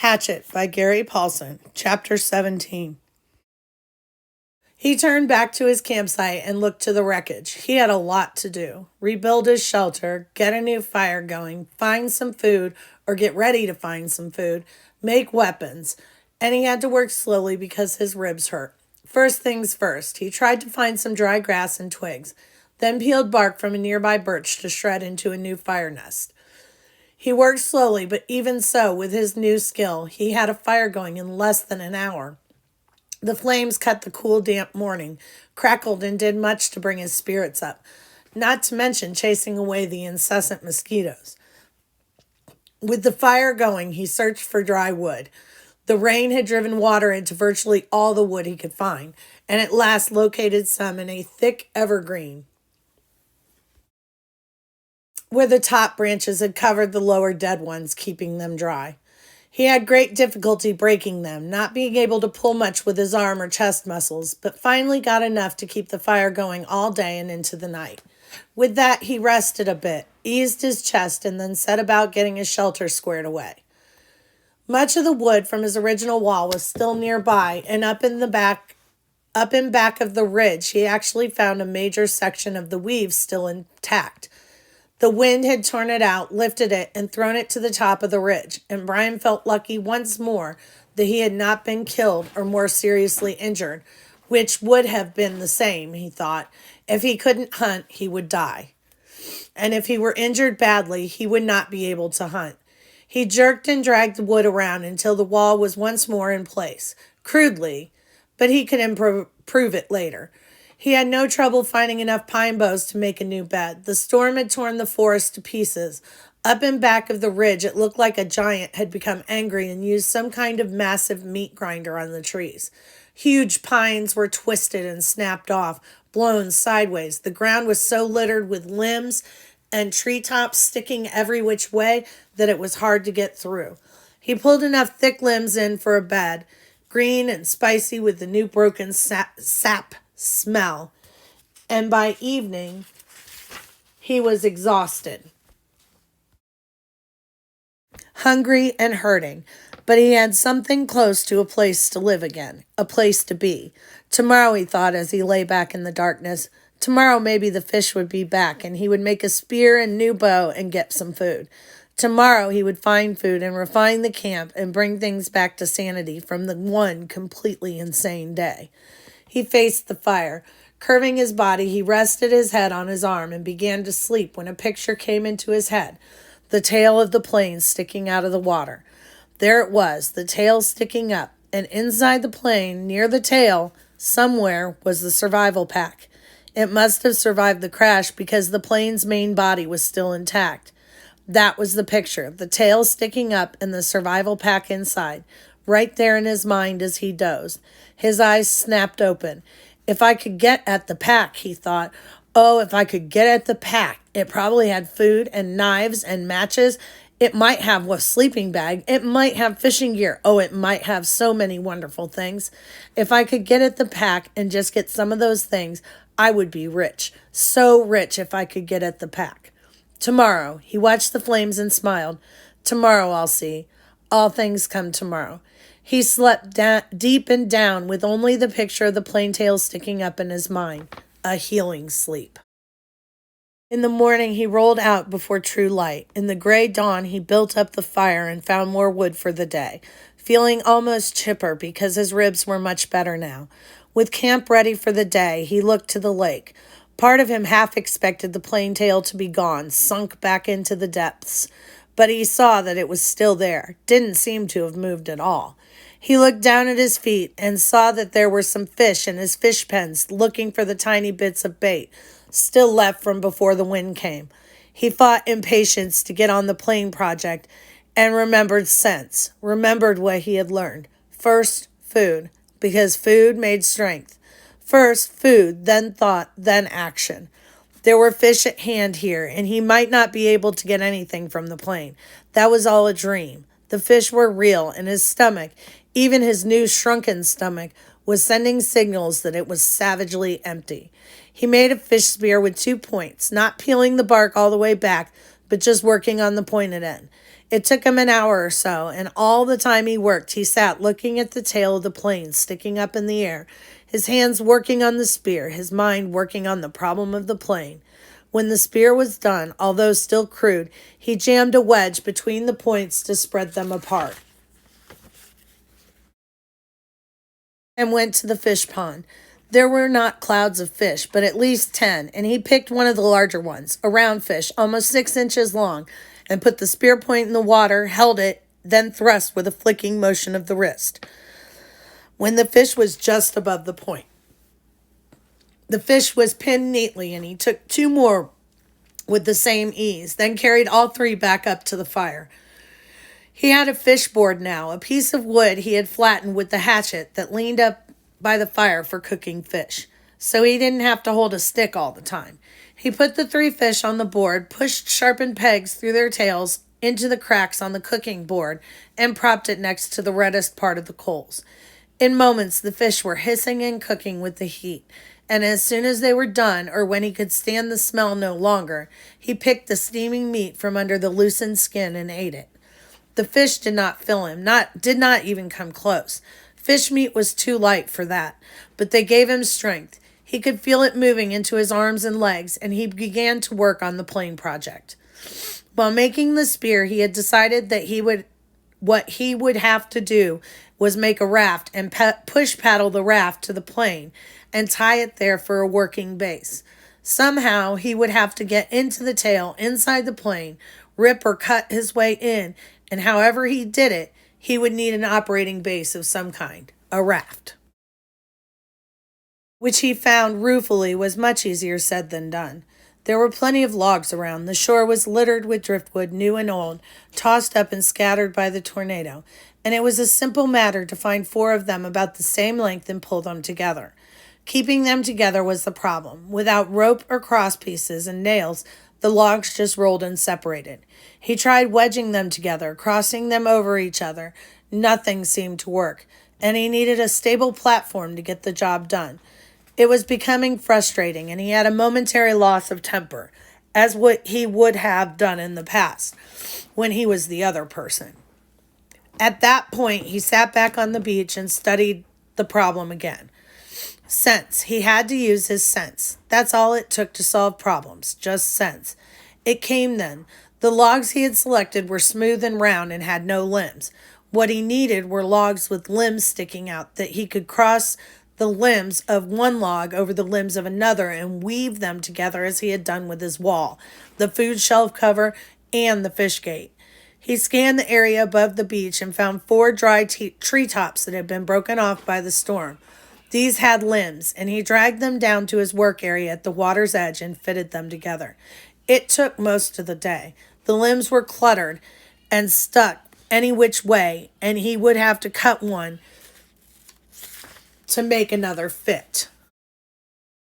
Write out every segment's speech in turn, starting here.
Hatchet by Gary Paulson, Chapter 17. He turned back to his campsite and looked to the wreckage. He had a lot to do. Rebuild his shelter, get a new fire going, find some food, or get ready to find some food, make weapons. And he had to work slowly because his ribs hurt. First things first, he tried to find some dry grass and twigs, then peeled bark from a nearby birch to shred into a new fire nest. He worked slowly, but even so, with his new skill, he had a fire going in less than an hour. The flames cut the cool, damp morning, crackled and did much to bring his spirits up, not to mention chasing away the incessant mosquitoes. With the fire going, he searched for dry wood. The rain had driven water into virtually all the wood he could find, and at last located some in a thick evergreen, where the top branches had covered the lower dead ones, keeping them dry. He had great difficulty breaking them, not being able to pull much with his arm or chest muscles, but finally got enough to keep the fire going all day and into the night. With that, he rested a bit, eased his chest, and then set about getting his shelter squared away. Much of the wood from his original wall was still nearby, and up in back of the ridge, he actually found a major section of the weave still intact. The wind had torn it out, lifted it, and thrown it to the top of the ridge, and Brian felt lucky once more that he had not been killed or more seriously injured, which would have been the same, he thought. If he couldn't hunt, he would die. And if he were injured badly, he would not be able to hunt. He jerked and dragged the wood around until the wall was once more in place, crudely, but he could improve it later. He had no trouble finding enough pine boughs to make a new bed. The storm had torn the forest to pieces. Up in back of the ridge, it looked like a giant had become angry and used some kind of massive meat grinder on the trees. Huge pines were twisted and snapped off, blown sideways. The ground was so littered with limbs and treetops sticking every which way that it was hard to get through. He pulled enough thick limbs in for a bed, green and spicy with the new broken sap smell, and by evening he was exhausted, hungry and hurting, but he had something close to a place to live again, a place to be. Tomorrow, he thought as he lay back in the darkness, tomorrow maybe the fish would be back and he would make a spear and new bow and get some food. Tomorrow he would find food and refine the camp and bring things back to sanity from the one completely insane day. He faced the fire. Curving his body, he rested his head on his arm and began to sleep when a picture came into his head, the tail of the plane sticking out of the water. There it was, the tail sticking up, and inside the plane, near the tail, somewhere, was the survival pack. It must have survived the crash because the plane's main body was still intact. That was the picture, the tail sticking up and the survival pack inside, right there in his mind as he dozed. His eyes snapped open. If I could get at the pack, he thought. Oh, if I could get at the pack. It probably had food and knives and matches. It might have a sleeping bag. It might have fishing gear. Oh, it might have so many wonderful things. If I could get at the pack and just get some of those things, I would be rich. So rich if I could get at the pack. Tomorrow, he watched the flames and smiled. Tomorrow I'll see. All things come tomorrow. He slept deep and down with only the picture of the plane tail sticking up in his mind. A healing sleep. In the morning, he rolled out before true light. In the gray dawn, he built up the fire and found more wood for the day, feeling almost chipper because his ribs were much better now. With camp ready for the day, he looked to the lake. Part of him half expected the plane tail to be gone, sunk back into the depths. But he saw that it was still there, didn't seem to have moved at all. He looked down at his feet and saw that there were some fish in his fish pens looking for the tiny bits of bait still left from before the wind came. He fought impatience to get on the plane project and remembered sense, remembered what he had learned. First, food, because food made strength. First, food, then thought, then action. There were fish at hand here, and he might not be able to get anything from the plane. That was all a dream. The fish were real, and his stomach, even his new shrunken stomach, was sending signals that it was savagely empty. He made a fish spear with 2 points, not peeling the bark all the way back, but just working on the pointed end. It took him an hour or so, and all the time he worked, he sat looking at the tail of the plane sticking up in the air, his hands working on the spear, his mind working on the problem of the plane. When the spear was done, although still crude, he jammed a wedge between the points to spread them apart and went to the fish pond. There were not clouds of fish, but at least 10, and he picked one of the larger ones, a round fish, almost 6 inches long, and put the spear point in the water, held it, then thrust with a flicking motion of the wrist. When the fish was just above the point, the fish was pinned neatly, and he took 2 more with the same ease, then carried all 3 back up to the fire. He had a fish board now, a piece of wood he had flattened with the hatchet that leaned up by the fire for cooking fish, so he didn't have to hold a stick all the time. He put the 3 fish on the board, pushed sharpened pegs through their tails into the cracks on the cooking board, and propped it next to the reddest part of the coals. In moments, the fish were hissing and cooking with the heat, and as soon as they were done, or when he could stand the smell no longer, he picked the steaming meat from under the loosened skin and ate it. The fish did not fill him, did not even come close. Fish meat was too light for that, but they gave him strength. He could feel it moving into his arms and legs, and he began to work on the plane project. While making the spear, he had decided that what he would have to do was make a raft and push paddle the raft to the plane and tie it there for a working base. Somehow he would have to get into the tail inside the plane, rip or cut his way in, and however he did it, he would need an operating base of some kind, a raft, which he found ruefully was much easier said than done. There were plenty of logs around. The shore was littered with driftwood, new and old, tossed up and scattered by the tornado, and it was a simple matter to find 4 of them about the same length and pull them together. Keeping them together was the problem. Without rope or cross pieces and nails, the logs just rolled and separated. He tried wedging them together, crossing them over each other. Nothing seemed to work, and he needed a stable platform to get the job done. It was becoming frustrating, and he had a momentary loss of temper, as what he would have done in the past, when he was the other person. At that point, he sat back on the beach and studied the problem again. Sense. He had to use his sense. That's all it took to solve problems, just sense. It came then. The logs he had selected were smooth and round and had no limbs. What he needed were logs with limbs sticking out that he could cross the limbs of one log over the limbs of another and weave them together as he had done with his wall, the food shelf cover, and the fish gate. He scanned the area above the beach and found 4 dry treetops that had been broken off by the storm. These had limbs, and he dragged them down to his work area at the water's edge and fitted them together. It took most of the day. The limbs were cluttered and stuck any which way, and he would have to cut one to make another fit.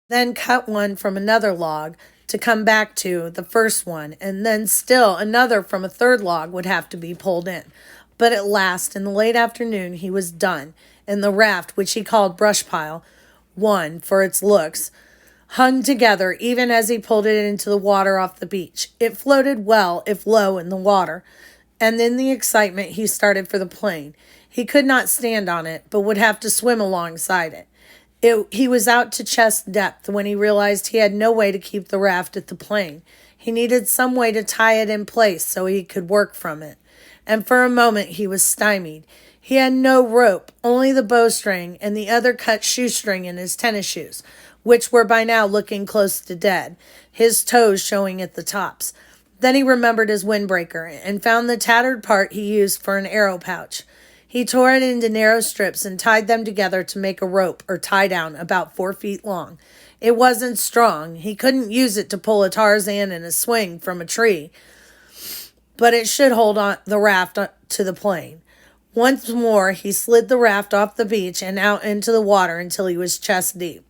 Then cut one from another log to come back to the first one, and then still another from a third log would have to be pulled in. But at last, in the late afternoon, he was done, and the raft, which he called Brush Pile, one for its looks, hung together even as he pulled it into the water off the beach. It floated well, if low in the water, and in the excitement he started for the plane. He could not stand on it, but would have to swim alongside it. He was out to chest depth when he realized he had no way to keep the raft at the plane. He needed some way to tie it in place so he could work from it. And for a moment he was stymied. He had no rope, only the bowstring and the other cut shoestring in his tennis shoes, which were by now looking close to dead, his toes showing at the tops. Then he remembered his windbreaker and found the tattered part he used for an arrow pouch. He tore it into narrow strips and tied them together to make a rope or tie down about 4 feet long. It wasn't strong. He couldn't use it to pull a Tarzan in a swing from a tree, but it should hold on the raft to the plane. Once more, he slid the raft off the beach and out into the water until he was chest deep.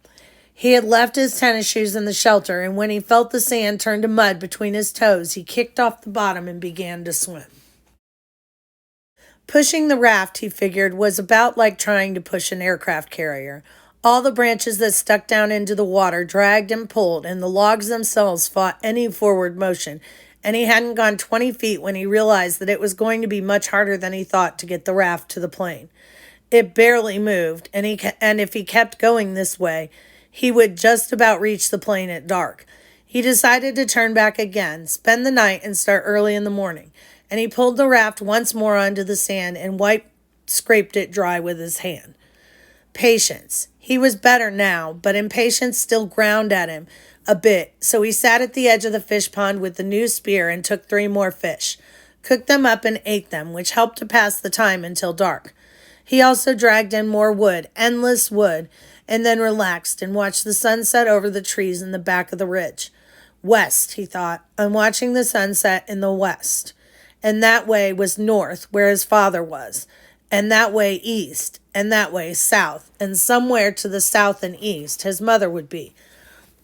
He had left his tennis shoes in the shelter, and when he felt the sand turn to mud between his toes, he kicked off the bottom and began to swim. Pushing the raft, he figured, was about like trying to push an aircraft carrier. All the branches that stuck down into the water dragged and pulled, and the logs themselves fought any forward motion, and he hadn't gone 20 feet when he realized that it was going to be much harder than he thought to get the raft to the plane. It barely moved, and if he kept going this way, he would just about reach the plane at dark. He decided to turn back again, spend the night, and start early in the morning, and he pulled the raft once more onto the sand and scraped it dry with his hand. Patience. He was better now, but impatience still ground at him a bit, so he sat at the edge of the fish pond with the new spear and took 3 more fish, cooked them up and ate them, which helped to pass the time until dark. He also dragged in more wood, endless wood, and then relaxed and watched the sunset over the trees in the back of the ridge. West, he thought. I'm watching the sunset in the west. And that way was north, where his father was. And that way east, and that way south, and somewhere to the south and east his mother would be.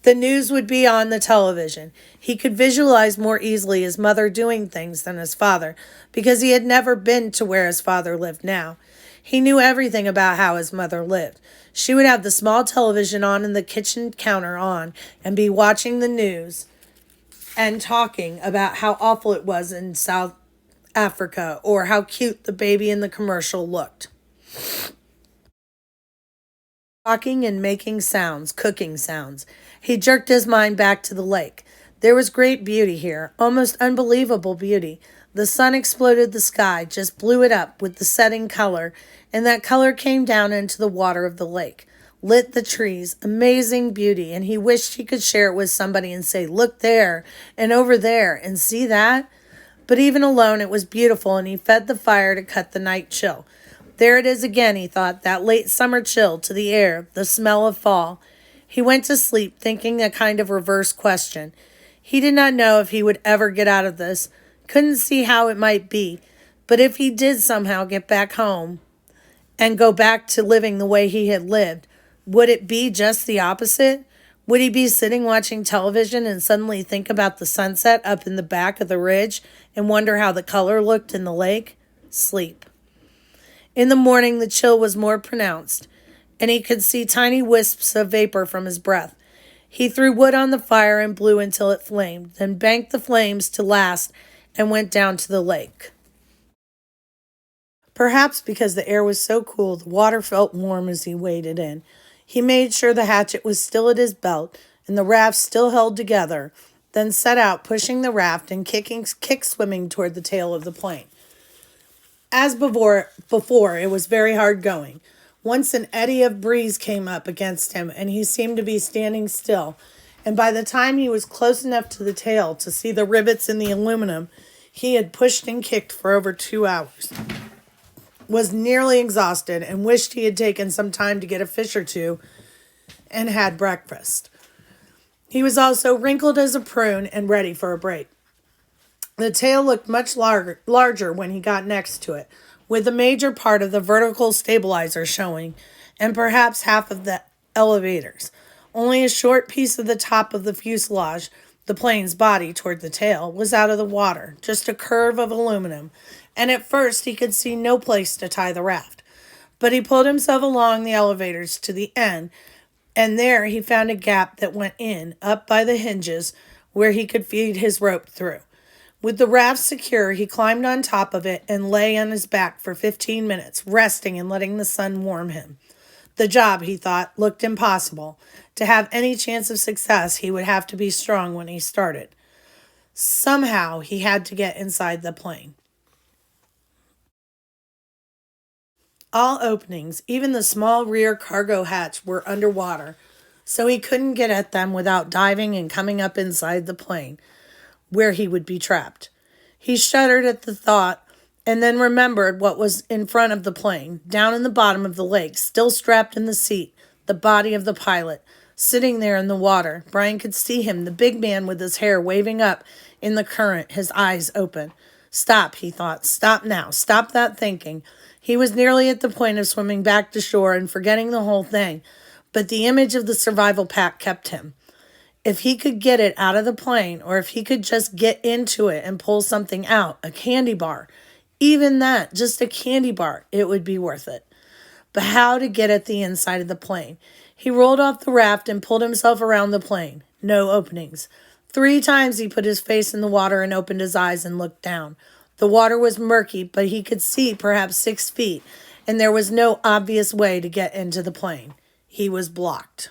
The news would be on the television. He could visualize more easily his mother doing things than his father, because he had never been to where his father lived now. He knew everything about how his mother lived. She would have the small television on and the kitchen counter on and be watching the news and talking about how awful it was in South Africa or how cute the baby in the commercial looked. Talking and making sounds, cooking sounds. He jerked his mind back to the lake. There was great beauty here, almost unbelievable beauty. The sun exploded the sky, just blew it up with the setting color, and that color came down into the water of the lake, lit the trees, amazing beauty, and he wished he could share it with somebody and say, look there, and over there, and see that? But even alone, it was beautiful, and he fed the fire to cut the night chill. There it is again, he thought, that late summer chill to the air, the smell of fall. He went to sleep, thinking a kind of reverse question. He did not know if he would ever get out of this, couldn't see how it might be, but if he did somehow get back home and go back to living the way he had lived, would it be just the opposite? Would he be sitting watching television and suddenly think about the sunset up in the back of the ridge and wonder how the color looked in the lake? Sleep. In the morning, the chill was more pronounced, and he could see tiny wisps of vapor from his breath. He threw wood on the fire and blew until it flamed, then banked the flames to last and went down to the lake. Perhaps because the air was so cool, the water felt warm as he waded in. He made sure the hatchet was still at his belt and the raft still held together, then set out pushing the raft and kick swimming toward the tail of the plane. As before, it was very hard going. Once an eddy of breeze came up against him, and he seemed to be standing still, and by the time he was close enough to the tail to see the rivets in the aluminum, he had pushed and kicked for over 2 hours, was nearly exhausted, and wished he had taken some time to get a fish or two and had breakfast. He was also wrinkled as a prune and ready for a break. The tail looked much larger when he got next to it, with the major part of the vertical stabilizer showing, and perhaps half of the elevators. Only a short piece of the top of the fuselage, the plane's body toward the tail, was out of the water, just a curve of aluminum, and at first he could see no place to tie the raft. But he pulled himself along the elevators to the end, and there he found a gap that went in, up by the hinges, where he could feed his rope through. With the raft secure, he climbed on top of it and lay on his back for 15 minutes, resting and letting the sun warm him. The job, he thought, looked impossible. To have any chance of success, he would have to be strong when he started. Somehow, he had to get inside the plane. All openings, even the small rear cargo hatch, were underwater, so he couldn't get at them without diving and coming up inside the plane, where he would be trapped. He shuddered at the thought and then remembered what was in front of the plane, down in the bottom of the lake, still strapped in the seat, the body of the pilot, sitting there in the water. Brian could see him, the big man with his hair waving up in the current, his eyes open. Stop, he thought. Stop now. Stop that thinking. He was nearly at the point of swimming back to shore and forgetting the whole thing, but the image of the survival pack kept him. If he could get it out of the plane, or if he could just get into it and pull something out, a candy bar, even that, just a candy bar, it would be worth it. But how to get at the inside of the plane? He rolled off the raft and pulled himself around the plane. No openings. 3 times he put his face in the water and opened his eyes and looked down. The water was murky, but he could see perhaps 6 feet, and there was no obvious way to get into the plane. He was blocked.